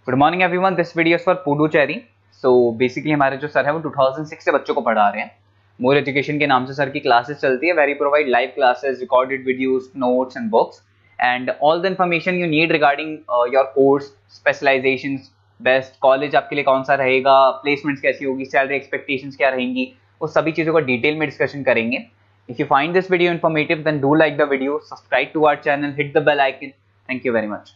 Good morning everyone, this video for Puducherry. So basically हमारे जो sir है वो 2006 से बच्चों को पढ़ा रहे हैं। मोर एजुकेशन के नाम से सर की क्लासेस चलती है, very provide live classes, recorded videos, notes and books and all the information you need regarding your course, specialisations, best college आपके लिए कौन सा रहेगा, प्लेसमेंट्स कैसी होगी, सैलरी एक्सपेक्टेशंस क्या रहेंगी, उस सभी चीज़ों का डिटेल में डिस्कशन करेंगे। If you find this video informative then do like the video, subscribe to our channel, hit the bell icon. Thank you very much.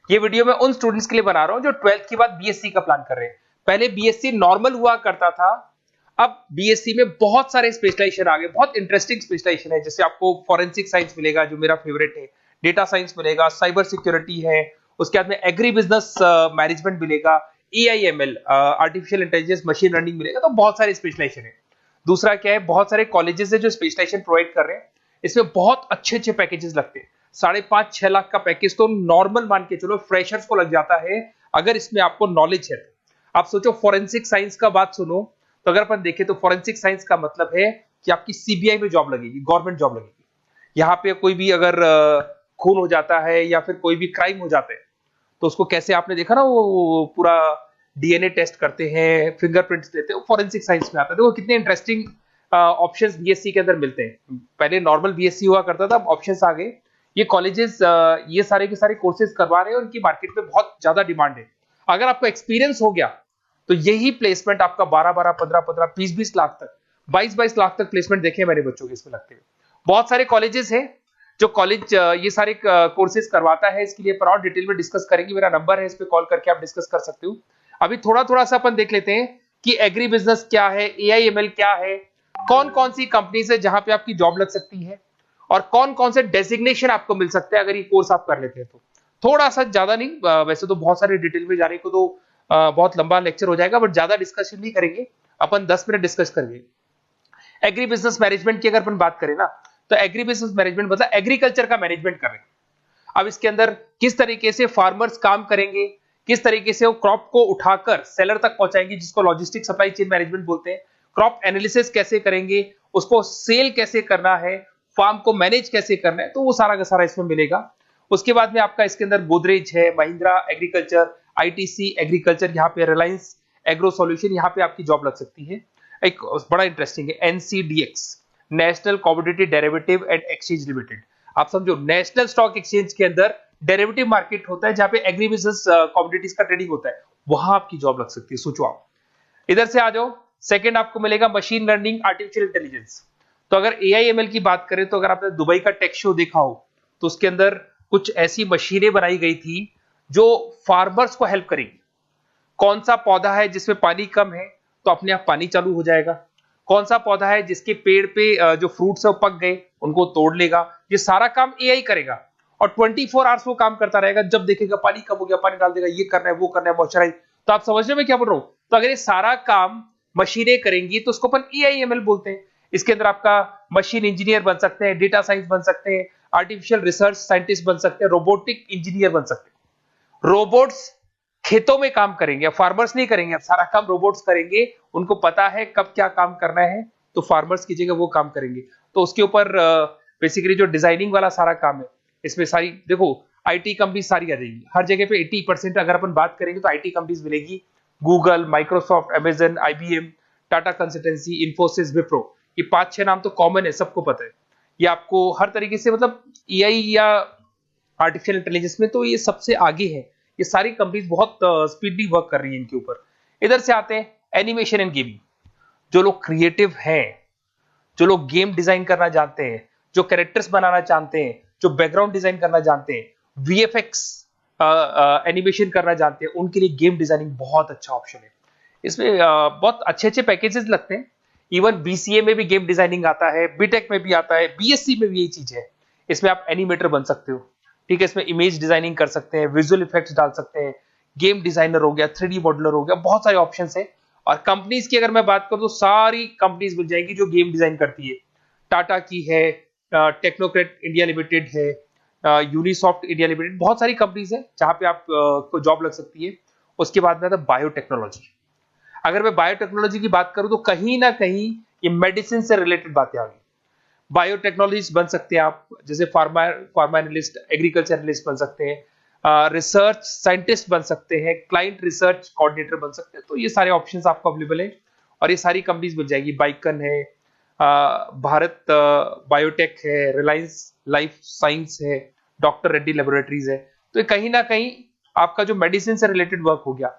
ये वीडियो मैं उन स्टूडेंट्स के लिए बना रहा हूं जो 12th के बाद बीएससी का प्लान कर रहे हैं। पहले बीएससी नॉर्मल हुआ करता था, अब बीएससी में बहुत सारे स्पेशलाइजेशन आ गए, बहुत इंटरेस्टिंग स्पेशलाइजेशन है। जैसे आपको फॉरेंसिक साइंस मिलेगा जो मेरा फेवरेट है, डेटा साइंस मिलेगा, साइबर सिक्योरिटी है, उसके बाद में एग्री बिजनेस मैनेजमेंट मिलेगा, AIML artificial intelligence machine learning मिलेगा। तो बहुत सारे स्पेशलाइजेशन है। दूसरा क्या है, बहुत सारे कॉलेजेस है जो स्पेशलाइजेशन प्रोवाइड कर रहे हैं। इसमें बहुत अच्छे अच्छे पैकेजेस लगते हैं। 5.5-6 लाख का पैकेज तो नॉर्मल मान के चलो फ्रेशर्स को लग जाता है, अगर इसमें आपको नॉलेज है तो। आप सोचो फॉरेंसिक साइंस का बात सुनो, तो अगर अपन देखें तो फॉरेंसिक साइंस का मतलब है कि आपकी सीबीआई में जॉब लगेगी, गवर्नमेंट जॉब लगेगी। यहाँ पे कोई भी अगर खून हो जाता है या फिर कोई भी क्राइम हो जाता है, तो उसको कैसे आपने देखा ना, वो पूरा डीएनए टेस्ट करते हैं, फिंगरप्रिंट्स लेते हैं, वो फॉरेंसिक साइंस में आता है। देखो कितने इंटरेस्टिंग ऑप्शंस बीएससी के अंदर मिलते हैं। पहले नॉर्मल बीएससी हुआ करता था, अब ऑप्शंस आ गए। ये कॉलेजेस ये सारे के सारे कोर्सेज करवा रहे हैं और इनकी मार्केट में बहुत ज्यादा डिमांड है। अगर आपको एक्सपीरियंस हो गया तो यही प्लेसमेंट आपका 12-12, 15-15, 20-20 लाख तक, 22-22 लाख तक प्लेसमेंट देखे मैंने बच्चों के इसमें लगते हुए। बहुत सारे कॉलेजेस हैं जो कॉलेज ये सारे कोर्सेज करवाता है। इसके लिए पर और डिटेल में डिस्कस करेंगे, मेरा नंबर है, इस पे कॉल करके आप डिस्कस कर सकते हो। अभी थोड़ा थोड़ा सा अपन देख लेते हैं कि एग्री बिजनेस क्या है, एआईएमएल क्या है, कौन कौन सी कंपनीज है जहां पे आपकी जॉब लग सकती है, और कौन कौन से डेजिग्नेशन आपको मिल सकते हैं अगर ये कोर्स आप कर लेते हैं तो। थोड़ा सा ज्यादा नहीं, वैसे तो बहुत सारे डिटेल में जाने को तो बहुत लंबा लेक्चर हो जाएगा, बट ज्यादा डिस्कशन नहीं करेंगे अपन, 10 मिनट डिस्कस करेंगे। एग्री बिजनेस मैनेजमेंट की अगर अपन बात करें ना, तो एग्री बिजनेस मैनेजमेंट मतलब एग्रीकल्चर का मैनेजमेंट कर रहे हैं। अब इसके अंदर किस तरीके से फार्मर्स काम करेंगे, किस तरीके से वो क्रॉप को उठाकर सेलर तक पहुंचाएंगे, जिसको लॉजिस्टिक सप्लाई चेन मैनेजमेंट बोलते हैं। क्रॉप एनालिसिस कैसे करेंगे, उसको सेल कैसे करना है, फार्म को मैनेज कैसे करना है, तो वो सारा का सारा इसमें मिलेगा। उसके बाद में आपका इसके अंदर गोदरेज है, महिंद्रा एग्रीकल्चर, आईटीसी एग्रीकल्चर, यहाँ पे रिलायंस एग्रो सॉल्यूशन, यहाँ पे आपकी जॉब लग सकती है। एक बड़ा इंटरेस्टिंग है NCDEX, national commodity derivative and exchange limited. आप समझो नेशनल स्टॉक एक्सचेंज के अंदर डेरिवेटिव मार्केट होता है, जहां पे एग्री बिजनेस कमोडिटीज का ट्रेडिंग होता है, वहां आपकी जॉब लग सकती है। सोचो आप इधर से आ जाओ। सेकंड आपको मिलेगा मशीन लर्निंग, आर्टिफिशियल इंटेलिजेंस। तो अगर एआईएमएल की बात करें, तो अगर आपने दुबई का टेक शो देखा हो, तो उसके अंदर कुछ ऐसी मशीनें बनाई गई थी जो फार्मर्स को हेल्प करेंगी। कौन सा पौधा है जिसमें पानी कम है, तो अपने आप पानी चालू हो जाएगा। कौन सा पौधा है जिसके पेड़ पे जो फ्रूट्स है वो पक गए, उनको तोड़ लेगा। ये सारा काम एआई करेगा और 24 आवर्स वो काम करता रहेगा। जब देखेगा पानी कम हो गया, पानी डाल देगा, ये करना है, वो करना है, मॉइस्चराइज। तो आप समझ रहे मैं क्या बोल रहा हूं? तो अगर ये सारा काम मशीनें करेंगी तो उसको अपन एआईएमएल बोलते हैं। इसके अंदर आपका मशीन इंजीनियर बन सकते हैं, डेटा साइंस बन सकते हैं, आर्टिफिशियल रिसर्च साइंटिस्ट बन सकते हैं, रोबोटिक इंजीनियर बन सकते हैं। रोबोट्स खेतों में काम करेंगे, फार्मर्स नहीं करेंगे, अब सारा काम रोबोट्स करेंगे। उनको पता है कब क्या काम करना है, तो फार्मर्स की जगह वो काम करेंगे। तो उसके ऊपर बेसिकली जो डिजाइनिंग वाला सारा काम है, इसमें सारी देखो आईटी कंपनी सारी आ जाएगी। हर जगह पे 80% अगर अपन बात करेंगे तो आईटी कंपनीज मिलेगी। Google, Microsoft, Amazon, IBM, Tata consultancy, Infosys, Wipro, ये 5-6 नाम तो कॉमन है, सबको पता है। ये आपको हर तरीके से मतलब एआई या आर्टिफिशियल इंटेलिजेंस में तो ये सबसे आगे है। ये सारी कंपनीज बहुत स्पीडली वर्क कर रही है इनके ऊपर। इधर से आते हैं एनिमेशन एंड गेमिंग। जो लोग क्रिएटिव हैं, जो लोग गेम डिजाइन करना जानते हैं, जो कैरेक्टर्स बनाना चाहते हैं, जो बैकग्राउंड डिजाइन करना जानते हैं, वीएफएक्स एनिमेशन करना जानते हैं, उनके लिए गेम डिजाइनिंग बहुत अच्छा ऑप्शन है। इसमें बहुत अच्छे अच्छे पैकेजेस लगते हैं। इवन बीसीए में भी गेम डिजाइनिंग आता है, बीटेक में भी आता है, बीएससी में भी यही चीज है। इसमें आप एनिमेटर बन सकते हो, ठीक है। इसमें इमेज डिजाइनिंग कर सकते हैं, विजुअल इफेक्ट्स डाल सकते हैं, गेम डिजाइनर हो गया, 3D मॉडलर हो गया, बहुत सारे ऑप्शंस हैं। और कंपनीज की अगर मैं बात करूं तो सारी कंपनीज मिल जाएंगी जो गेम डिजाइन करती है। टाटा की है, टेक्नोक्रेट इंडिया लिमिटेड है, यूनिसॉफ्ट इंडिया लिमिटेड, बहुत सारी कंपनीज है जहां पे आप को जॉब लग सकती है। उसके बाद में आता है बायोटेक्नोलॉजी। अगर मैं बायोटेक्नोलॉजी की बात करूं तो कहीं ना कहीं ये मेडिसिन से रिलेटेड बातें आ गई। बायोटेक्नोलॉजिस्ट बन सकते हैं आप, जैसे फार्मा एनालिस्ट, एग्रीकल्चर एनालिस्ट बन सकते हैं, रिसर्च साइंटिस्ट बन सकते हैं, क्लाइंट रिसर्च कोऑर्डिनेटर बन सकते हैं। तो ये सारे ऑप्शंस आपको अवेलेबल है और ये सारी कंपनीज मिल जाएगी। बाइकन है, भारत बायोटेक है, रिलायंस लाइफ साइंस है, डॉक्टर रेड्डी लेबोरेटरीज है। तो ये कहीं ना कहीं आपका जो मेडिसिन से रिलेटेड वर्क हो गया।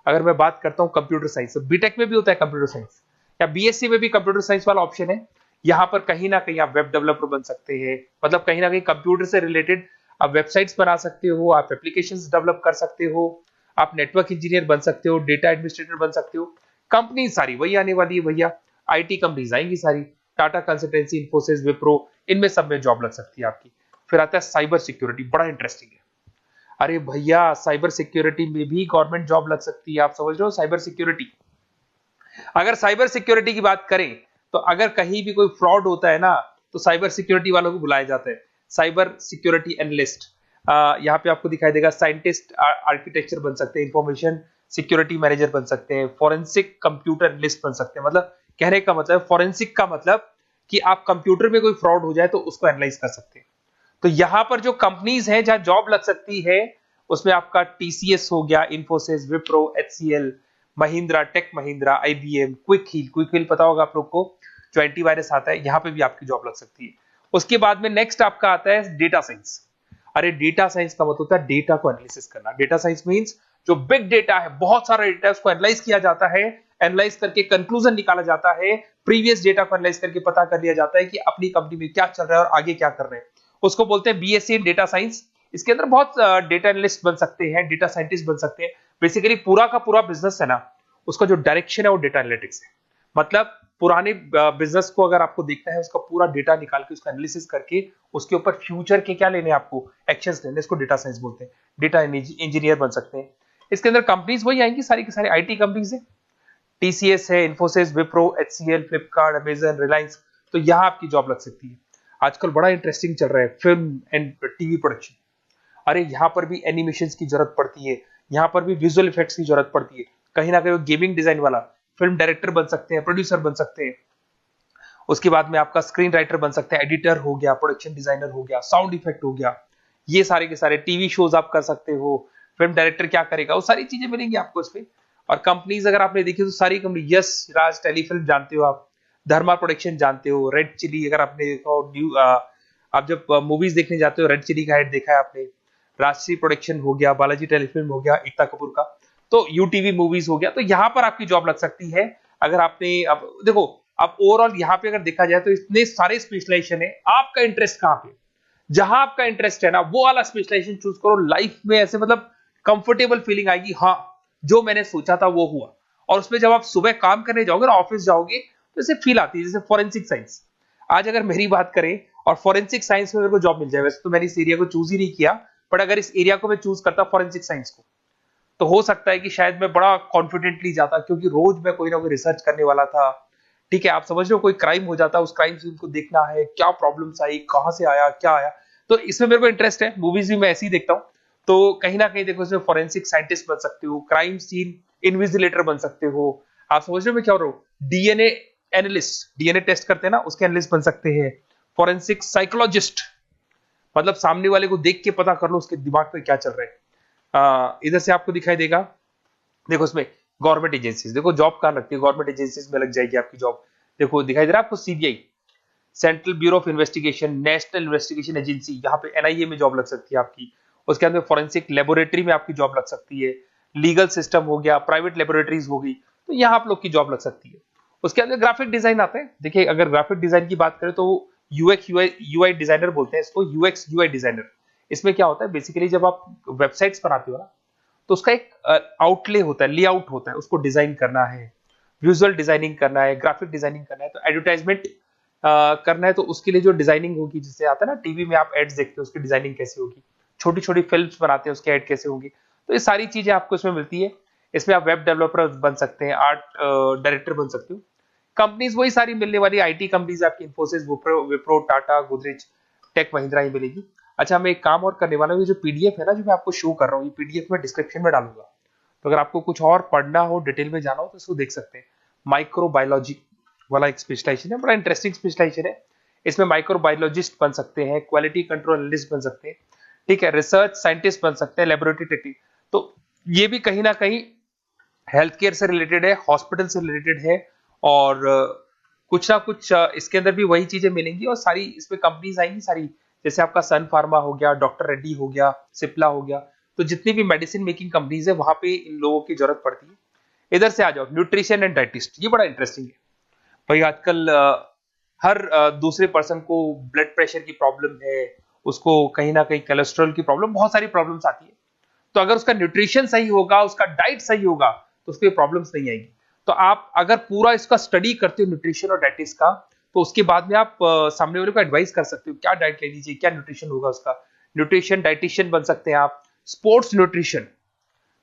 अगर मैं बात करता हूँ कंप्यूटर साइंस, बीटेक में भी होता है कंप्यूटर साइंस, या बीएससी में भी कंप्यूटर साइंस वाला ऑप्शन है। यहाँ पर कहीं ना कहीं आप वेब डेवलपर बन सकते हैं, मतलब कहीं ना कहीं कंप्यूटर से रिलेटेड आप वेबसाइट्स बना सकते हो, आप एप्लीकेशंस डेवलप कर सकते हो, आप नेटवर्क इंजीनियर बन सकते हो, डेटा एडमिनिस्ट्रेटर बन सकते हो। कंपनी सारी वही आने वाली है भैया, आईटी कंपनीज आएंगी सारी, टाटा कंसल्टेंसी, इन्फोसिस, विप्रो, इनमें सब में जॉब लग सकती है आपकी। फिर आता है साइबर सिक्योरिटी, बड़ा इंटरेस्टिंग है। अरे भैया साइबर सिक्योरिटी में भी गवर्नमेंट जॉब लग सकती है। आप समझ रहे हो साइबर सिक्योरिटी, अगर साइबर सिक्योरिटी की बात करें तो अगर कहीं भी कोई फ्रॉड होता है ना, तो साइबर सिक्योरिटी वालों को बुलाया जाता है साइबर सिक्योरिटी एनालिस्ट। यहाँ पे आपको दिखाई देगा साइंटिस्ट, आर्किटेक्चर बन सकते हैं, इंफॉर्मेशन सिक्योरिटी मैनेजर बन सकते हैं, फॉरेंसिक कंप्यूटर एनालिस्ट बन सकते हैं। मतलब कहने का मतलब, फॉरेंसिक का मतलब कि आप कंप्यूटर में कोई फ्रॉड हो जाए तो उसको एनालाइज कर सकते हैं। तो यहां पर जो कंपनीज हैं जहां जॉब लग सकती है, उसमें आपका टीसीएस हो गया, Infosys, Wipro, HCL, Mahindra, tech Mahindra, IBM, Quick Heal पता होगा आप लोग को, जो एंटीवायरस आता है, यहां पे भी आपकी जॉब लग सकती है। उसके बाद में नेक्स्ट आपका आता है डेटा साइंस। अरे डेटा साइंस का मतलब होता है डेटा को एनालिसिस करना। डेटा साइंस मींस जो बिग डेटा है, बहुत सारा डेटा है, उसको एनालाइज किया जाता है, एनालाइज करके कंक्लूजन निकाला जाता है, प्रीवियस डेटा को एनालाइज करके पता कर लिया जाता है कि अपनी कंपनी में क्या चल रहा है और आगे क्या कर रहे हैं। उसको बोलते हैं बीएससी इन डेटा साइंस। इसके अंदर बहुत डेटा एनालिस्ट बन सकते हैं, डेटा साइंटिस्ट बन सकते हैं। बेसिकली पूरा का पूरा बिजनेस है ना, उसका जो डायरेक्शन है वो डेटा एनालिटिक्स है। मतलब पुराने बिजनेस को अगर आपको देखना है, उसका पूरा डेटा निकाल के उसका एनालिसिस करके उसके ऊपर फ्यूचर के क्या लेने, आपको एक्शंस लेने, इसको डेटा साइंस बोलते हैं। डेटा इंजीनियर बन सकते हैं। इसके अंदर कंपनीज वही आएंगी, सारी की सारी आईटी कंपनीज है, टीसीएस है, इन्फोसिस, विप्रो, एचसीएल, फ्लिपकार्ट, अमेजन, रिलायंस। तो यहां आपकी जॉब लग सकती है। आजकल बड़ा इंटरेस्टिंग चल रहा है फिल्म एंड टीवी प्रोडक्शन। अरे यहाँ पर भी एनिमेशन की जरूरत पड़ती है, यहाँ पर भी विजुअल इफेक्ट्स की जरूरत पड़ती है। कहीं ना कहीं गेमिंग डिजाइन वाला फिल्म डायरेक्टर बन सकते हैं, प्रोड्यूसर बन सकते हैं। उसके बाद में आपका स्क्रीन राइटर बन सकते हैं, एडिटर हो गया, प्रोडक्शन डिजाइनर हो गया, साउंड इफेक्ट हो गया। ये सारे के सारे टीवी शोज आप कर सकते हो। फिल्म डायरेक्टर क्या करेगा, वो सारी चीजें मिलेंगी आपको इसमें। और कंपनीज अगर आपने देखी तो सारी कंपनी, यस राज टेलीफिल्म जानते हो आप, धर्मा प्रोडक्शन जानते हो, रेड चिली अगर आपने देखा, आप जब मूवीज देखने जाते हो रेड चिली का हेड देखा है आपने, राजश्री प्रोडक्शन हो गया, बालाजी टेलीफिल्म हो गया एकता कपूर का, तो यूटीवी मूवीज हो गया। तो यहाँ पर आपकी जॉब लग सकती है। अगर आपने, अब देखो, अब ओवरऑल यहाँ पे अगर देखा जाए तो इतने सारे स्पेशलाइजेशन है, आपका इंटरेस्ट कहाँ पे, जहां आपका इंटरेस्ट है ना वो वाला स्पेशलाइजेशन चूज करो। लाइफ में ऐसे मतलब कंफर्टेबल फीलिंग आएगी, हाँ जो मैंने सोचा था वो हुआ। और उसमें जब आप सुबह काम करने जाओगे ना, ऑफिस जाओगे, तो ऐसे फील आती है जैसे फॉरेंसिक साइंस। आज अगर मेरी बात करें और फॉरेंसिक साइंस में मेरे को जॉब मिल जाए, वैसे तो मैंने इस एरिया को चूज ही नहीं किया, बट अगर इस एरिया को मैं चूज करता फॉरेंसिक साइंस को, तो हो सकता है कि शायद मैं बड़ा कॉन्फिडेंटली जाता, क्योंकि रोज मैं कोई ना कोई रिसर्च करने वाला था। ठीक है, आप समझ रहे हो, कोई क्राइम हो जाता, उस क्राइम सीन को देखना है, क्या प्रॉब्लम्स आई, कहां से आया, क्या आया। तो इसमें मेरे को इंटरेस्ट है, मूवीज भी मैं ऐसे ही देखता हूँ। तो कहीं ना कहीं देखो, इसमें फॉरेंसिक साइंटिस्ट बन सकते हो, क्राइम सीन इन्विजिलेटर बन सकते हो। आप समझ रहे हो मैं क्या हो रहा हूँ, डीएनए एनालिस्ट, डीएनए टेस्ट करते हैं ना, उसके एनालिस्ट बन सकते हैं। फॉरेंसिक साइकोलॉजिस्ट, मतलब सामने वाले को देख के पता कर लो उसके दिमाग में क्या चल रहा है। इधर से आपको दिखाई देगा, देखो इसमें गवर्नमेंट एजेंसीज, देखो जॉब कहां लगती है, गवर्नमेंट एजेंसीज में लग जाएगी आपकी जॉब। देखो दिखाई दे रहा है आपको, CBI, central bureau of investigation, national investigation agency, यहाँ पे एनआईए में जॉब लग सकती है आपकी। उसके अंदर फॉरेंसिक लेबोरेटरी में आपकी जॉब लग सकती है। लीगल सिस्टम हो गया, प्राइवेट लेबोरेटरीज हो गई, तो यहाँ आप लोग की जॉब लग सकती है। उसके अंदर ग्राफिक डिजाइन आते हैं। देखिए अगर ग्राफिक डिजाइन की बात करें तो यूएक्स यूआई डिजाइनर बोलते हैं इसको, यूएक्स यूआई डिजाइनर। इसमें क्या होता है, बेसिकली जब आप वेबसाइट्स बनाते हो ना, तो उसका एक आउटले होता है, लेआउट होता है, उसको डिजाइन करना है, विजुअल डिजाइनिंग करना है, ग्राफिक डिजाइनिंग करना है, तो एडवर्टाइजमेंट करना है, तो उसके लिए जो डिजाइनिंग होगी, जिससे आता है ना टीवी में आप एड्स देखते हो, उसकी डिजाइनिंग कैसे होगी, छोटी छोटी फिल्म्स बनाते हैं उसके एड कैसे होंगी, तो ये सारी चीजें आपको इसमें मिलती है। इसमें आप वेब डेवलपर बन सकते हैं, आर्ट डायरेक्टर बन सकते हो। कंपनीज वही सारी मिलने वाली आईटी कंपनीज आपकी, इन्फोसिस, विप्रो, टाटा, गोदरेज, टेक महिंद्रा ही मिलेगी। अच्छा, मैं एक काम और करने वाला हूँ, ये जो पीडीएफ है ना जो मैं आपको शो कर रहा हूँ, ये पीडीएफ में डिस्क्रिप्शन में डालूंगा, तो अगर आपको कुछ और पढ़ना हो, डिटेल में जाना हो, तो इसको देख सकते हैं। माइक्रोबायोलॉजी वाला एक स्पेशलाइजेशन है, बड़ा इंटरेस्टिंग स्पेशलाइजेशन है। इसमें माइक्रोबायोलॉजिस्ट बन सकते हैं, क्वालिटी कंट्रोल एनालिस्ट बन सकते हैं, ठीक है, रिसर्च साइंटिस्ट बन सकते हैं, लेबोरेटरी टेक्निक। तो ये भी कहीं ना कहीं हेल्थ केयर से रिलेटेड है, हॉस्पिटल से रिलेटेड है, और कुछ ना कुछ इसके अंदर भी वही चीजें मिलेंगी, और सारी इसमें कंपनीज आएंगी सारी, जैसे आपका सन फार्मा हो गया, डॉक्टर रेड्डी हो गया, सिप्ला हो गया। तो जितनी भी मेडिसिन मेकिंग कंपनीज है वहां पे इन लोगों की जरूरत पड़ती है। इधर से आ जाओ, न्यूट्रिशन एंड डाइटिस्ट, ये बड़ा इंटरेस्टिंग है भाई। आजकल हर दूसरे पर्सन को ब्लड प्रेशर की प्रॉब्लम है, उसको कहीं ना कहीं कोलेस्ट्रॉल की प्रॉब्लम, बहुत सारी प्रॉब्लम्स आती है। तो अगर उसका न्यूट्रिशन सही होगा, उसका डाइट सही होगा, तो उसको ये प्रॉब्लम्स नहीं आएगी। तो आप अगर पूरा इसका स्टडी करते हो न्यूट्रिशन और डाइटिस का, तो उसके बाद में आप सामने वाले को एडवाइस कर सकते हो क्या डाइट लेनी चाहिए, क्या न्यूट्रिशन होगा उसका। न्यूट्रिशन डाइटिशियन बन सकते हैं आप, स्पोर्ट्स न्यूट्रिशन,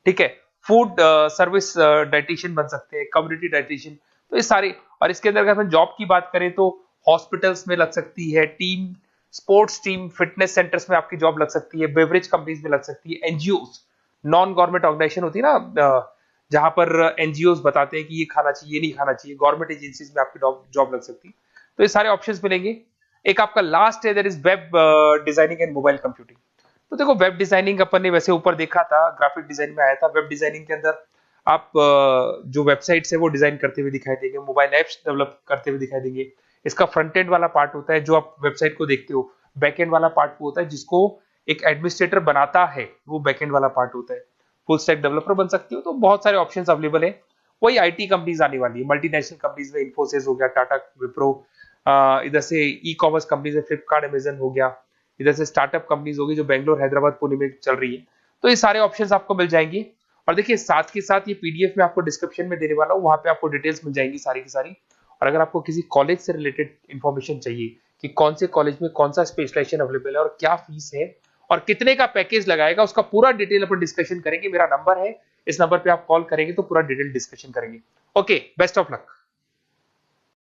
ठीक है, फूड सर्विस डाइटिशियन बन सकते हैं, कम्युनिटी डाइटिशियन। तो ये सारे, और इसके अंदर अगर हम जॉब की बात करें तो हॉस्पिटल्स में लग सकती है, team sports team fitness centres में आपकी जॉब लग सकती है, बेवरेज कंपनीज में लग सकती है, एनजीओस नॉन गवर्नमेंट ऑर्गेनाइजेशन होती है ना, जहां पर एनजीओस बताते हैं कि ये खाना चाहिए, ये नहीं खाना चाहिए, गवर्नमेंट एजेंसीज में आपकी जॉब लग सकती है। तो ये सारे ऑप्शंस मिलेंगे। एक आपका लास्ट है, that is web designing and mobile computing. तो देखो, वेब डिजाइनिंग अपन ने वैसे ऊपर देखा था, ग्राफिक डिजाइन में आया था। वेब डिजाइनिंग के अंदर आप जो वेबसाइट्स है वो डिजाइन करते हुए दिखाई देंगे, मोबाइल एप्स डेवलप करते हुए दिखाई देंगे। इसका फ्रंट एंड वाला पार्ट होता है जो आप वेबसाइट को देखते हो, बैक एंड वाला पार्ट वो होता है जिसको एक एडमिनिस्ट्रेटर बनाता है, वो बैक एंड वाला पार्ट होता है। फुल स्टैक डेवलपर बन सकते हो। तो बहुत सारे ऑप्शंस अवेलेबल है। वही आईटी कंपनीज आने वाली है, मल्टीनेशनल कंपनीज में इन्फोसिस हो गया, टाटा, विप्रो, इधर से ई कॉमर्स कंपनीज में फ्लिपकार्ट, अमेजन हो गया, इधर से स्टार्टअप कंपनीज होगी जो बेंगलोर, हैदराबाद, पुणे में चल रही है। तो ये सारे ऑप्शंस आपको मिल जाएंगे। और देखिए, साथ के साथ ये पीडीएफ में आपको डिस्क्रिप्शन में देने वाला हूँ, वहां पे आपको डिटेल्स मिल जाएंगी सारी की सारी। और अगर आपको किसी कॉलेज से रिलेटेड इंफॉर्मेशन चाहिए कि कौन से कॉलेज में कौन सा स्पेशलाइजेशन अवेलेबल है और क्या फीस है और कितने का पैकेज लगाएगा, उसका पूरा डिटेल अपन डिस्कशन करेंगे। मेरा नंबर है, इस नंबर पे आप कॉल करेंगे तो पूरा डिटेल डिस्कशन करेंगे। Okay, best of luck.